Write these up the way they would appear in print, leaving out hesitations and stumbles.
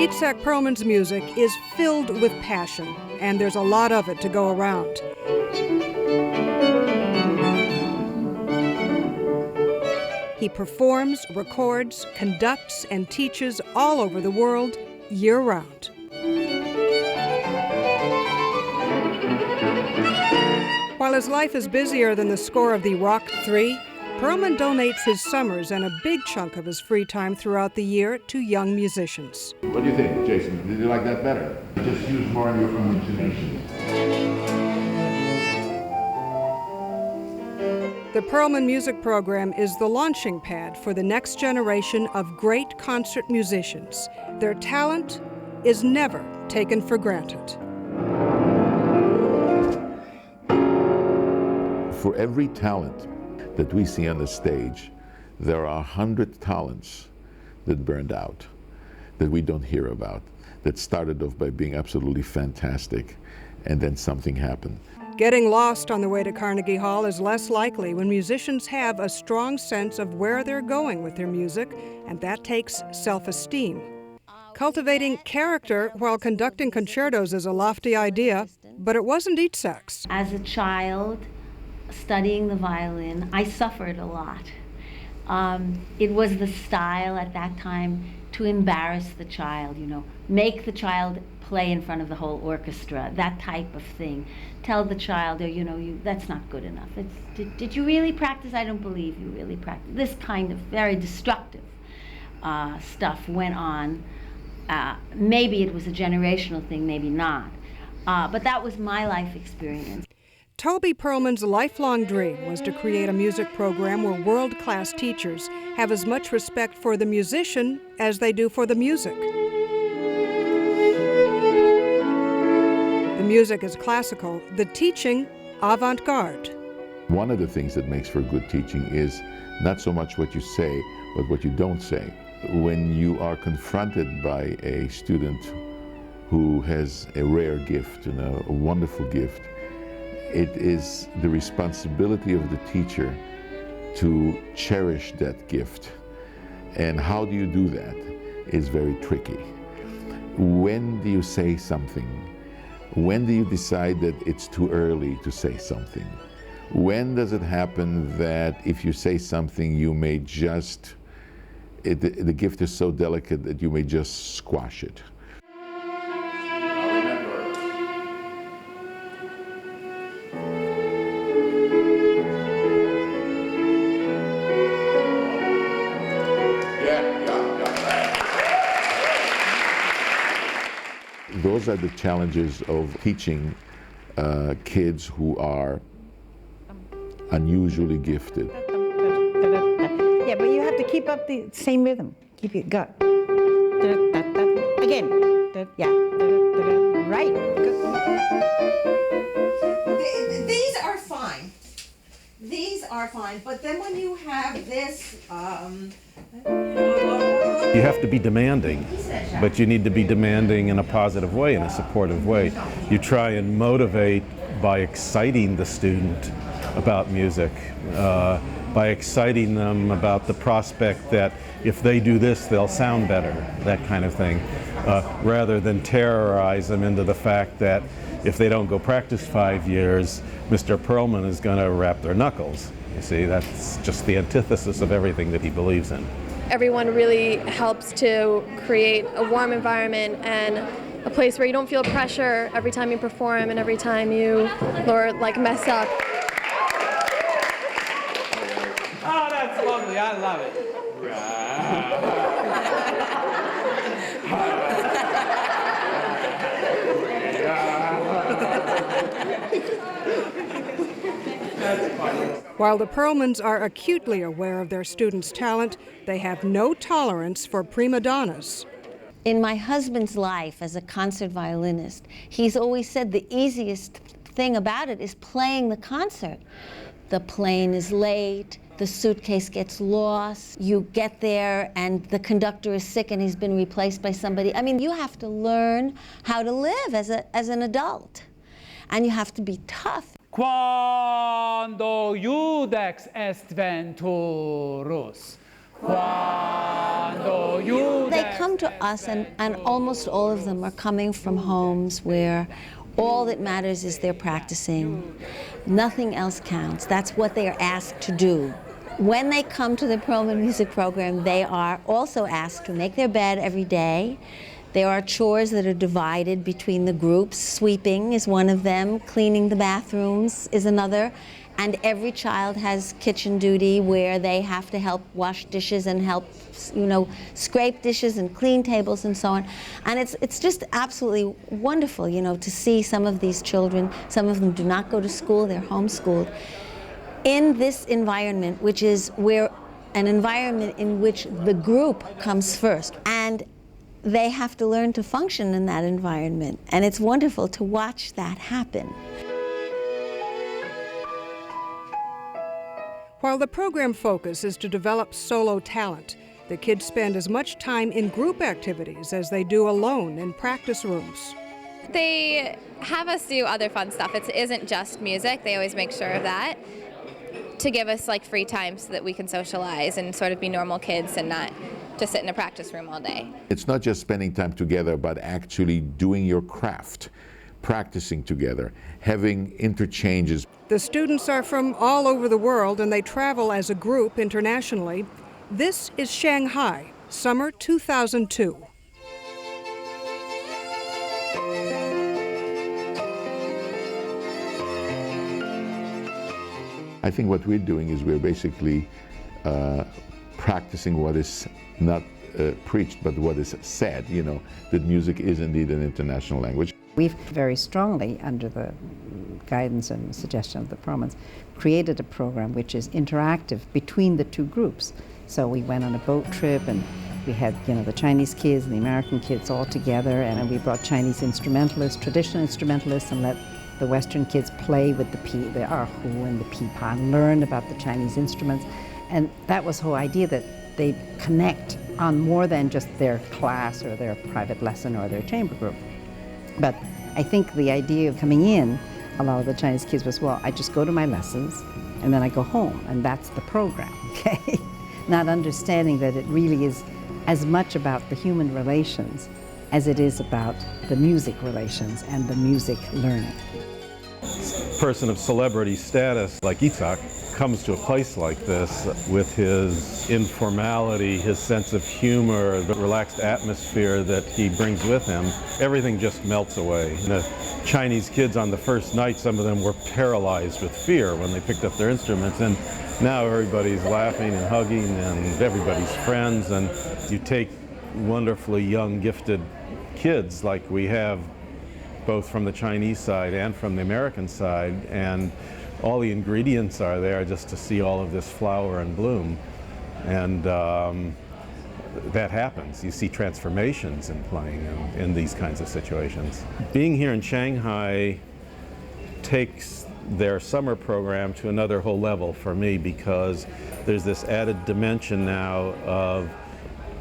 Itzhak Perlman's music is filled with passion, and there's a lot of it to go around. He performs, records, conducts, and teaches all over the world, year-round. While his life is busier than the score of the Rock 3, Perlman donates his summers and a big chunk of his free time throughout the year to young musicians. What do you think, Jason? Did you like that better? Just use more of your imagination. The Perlman Music Program is the launching pad for the next generation of great concert musicians. Their talent is never taken for granted. For every talent that we see on the stage, there are 100 talents that burned out, that we don't hear about, that started off by being absolutely fantastic, and then something happened. Getting lost on the way to Carnegie Hall is less likely when musicians have a strong sense of where they're going with their music, and that takes self-esteem. Cultivating character while conducting concertos is a lofty idea, but it wasn't Itzhak's. As a child, studying the violin, I suffered a lot. It was the style at that time to embarrass the child, make the child play in front of the whole orchestra, that type of thing. Tell the child, that's not good enough. Did you really practice? I don't believe you really practiced. This kind of very destructive stuff went on. Maybe it was a generational thing, maybe not. But that was my life experience. Toby Perlman's lifelong dream was to create a music program where world-class teachers have as much respect for the musician as they do for the music. The music is classical, the teaching avant-garde. One of the things that makes for good teaching is not so much what you say, but what you don't say. When you are confronted by a student who has a rare gift and a wonderful gift, it is the responsibility of the teacher to cherish that gift. And how do you do that is very tricky. When do you say something? When do you decide that it's too early to say something? When does it happen that if you say something, you may just, the gift is so delicate that you may just squash it? Those are the challenges of teaching kids who are unusually gifted. Yeah, but you have to keep up the same rhythm. Keep it gut. Again. Yeah. Right. These are fine. These are fine, but then when you have this, you have to be demanding, but you need to be demanding in a positive way, in a supportive way. You try and motivate by exciting the student about music, by exciting them about the prospect that if they do this, they'll sound better, that kind of thing, rather than terrorize them into the fact that if they don't go practice 5 years, Mr. Perlman is going to wrap their knuckles. You see, that's just the antithesis of everything that he believes in. Everyone really helps to create a warm environment and a place where you don't feel pressure every time you perform and every time you mess up. Oh, that's lovely. I love it. While the Perlmans are acutely aware of their students' talent, they have no tolerance for prima donnas. In my husband's life as a concert violinist, he's always said the easiest thing about it is playing the concert. The plane is late, the suitcase gets lost, you get there and the conductor is sick and he's been replaced by somebody. I mean, you have to learn how to live as an adult. And you have to be tough. Cuando judex est venturus. Cuando judex. They come to us and almost all of them are coming from homes where all that matters is they're practicing. Nothing else counts. That's what they are asked to do. When they come to the Perlman music program, they are also asked to make their bed every day. There are chores that are divided between the groups. Sweeping is one of them, cleaning the bathrooms is another, and every child has kitchen duty where they have to help wash dishes and help, scrape dishes and clean tables and so on. And it's just absolutely wonderful, to see some of these children. Some of them do not go to school, they're homeschooled. In this environment, which is an environment in which the group comes first. And they have to learn to function in that environment, and it's wonderful to watch that happen. While the program focus is to develop solo talent, the kids spend as much time in group activities as they do alone in practice rooms. They have us do other fun stuff. It isn't just music. They always make sure of that, to give us free time so that we can socialize and sort of be normal kids and not to sit in a practice room all day. It's not just spending time together, but actually doing your craft, practicing together, having interchanges. The students are from all over the world and they travel as a group internationally. This is Shanghai, summer 2002. I think what we're doing is we're basically practicing what is not preached, but what is said, that music is indeed an international language. We've very strongly, under the guidance and suggestion of the Perlmans, created a program which is interactive between the two groups. So we went on a boat trip and we had the Chinese kids and the American kids all together, and we brought Chinese instrumentalists, traditional instrumentalists, and let the Western kids play with the erhu and the pipa and learn about the Chinese instruments. And that was the whole idea, that they connect on more than just their class or their private lesson or their chamber group. But I think the idea of coming in, a lot of the Chinese kids was, well, I just go to my lessons and then I go home, and that's the program, okay? Not understanding that it really is as much about the human relations as it is about the music relations and the music learning. A person of celebrity status like Itzhak comes to a place like this with his informality, his sense of humor, the relaxed atmosphere that he brings with him. Everything just melts away. The Chinese kids on the first night, some of them were paralyzed with fear when they picked up their instruments, and now everybody's laughing and hugging and everybody's friends. And you take wonderfully young, gifted kids like we have both from the Chinese side and from the American side, and all the ingredients are there just to see all of this flower and bloom. And that happens. You see transformations in playing in these kinds of situations. Being here in Shanghai takes their summer program to another whole level for me, because there's this added dimension now of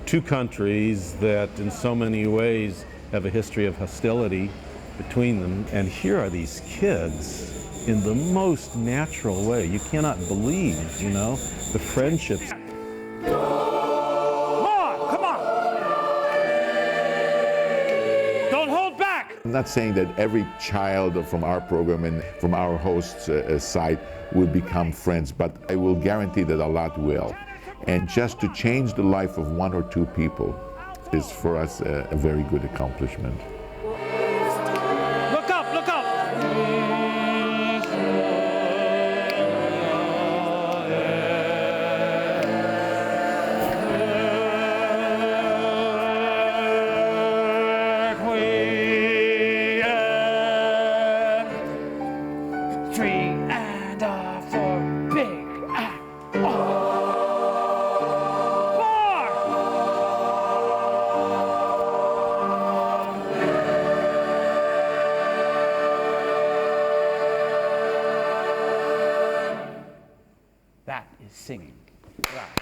two countries that in so many ways have a history of hostility between them, and here are these kids in the most natural way. You cannot believe, the friendships. Come on! Don't hold back! I'm not saying that every child from our program and from our host's side will become friends, but I will guarantee that a lot will. And just to change the life of one or two people is for us a very good accomplishment. Look up, look up! Three and a four, big. singing. Right.